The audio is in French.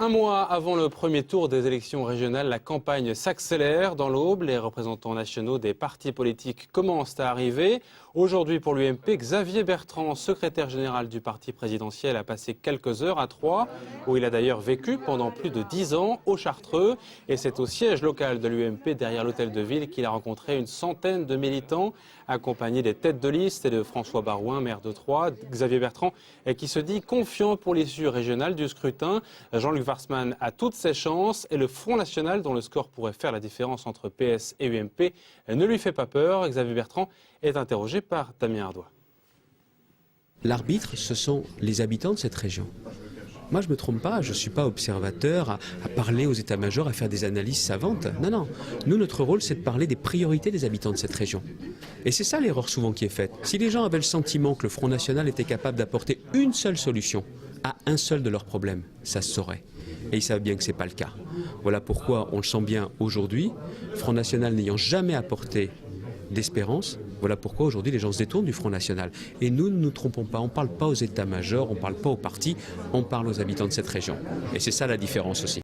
Un mois avant le premier tour des élections régionales, la campagne s'accélère. Dans l'Aube, les représentants nationaux des partis politiques commencent à arriver. Aujourd'hui, pour l'UMP, Xavier Bertrand, secrétaire général du parti présidentiel, a passé quelques heures à Troyes, où il a d'ailleurs vécu pendant plus de 10 ans, au Chartreux. Et c'est au siège local de l'UMP, derrière l'hôtel de ville, qu'il a rencontré une centaine de militants, accompagnés des têtes de liste et de François Barouin, maire de Troyes. Xavier Bertrand, qui se dit confiant pour l'issue régionale du scrutin. Jean-Luc Warsmann a toutes ses chances et le Front National, dont le score pourrait faire la différence entre PS et UMP, ne lui fait pas peur. Xavier Bertrand est interrogé par Damien Ardois. L'arbitre, ce sont les habitants de cette région. Moi, je ne me trompe pas, je ne suis pas observateur à parler aux états-majors, à faire des analyses savantes. Non, non. Nous, notre rôle, c'est de parler des priorités des habitants de cette région. Et c'est ça l'erreur souvent qui est faite. Si les gens avaient le sentiment que le Front National était capable d'apporter une seule solution à un seul de leurs problèmes, ça se saurait. Et ils savent bien que ce n'est pas le cas. Voilà pourquoi on le sent bien aujourd'hui, Front National n'ayant jamais apporté d'espérance, voilà pourquoi aujourd'hui les gens se détournent du Front National. Et nous ne nous trompons pas, on ne parle pas aux états-majors, on ne parle pas aux partis, on parle aux habitants de cette région. Et c'est ça la différence aussi.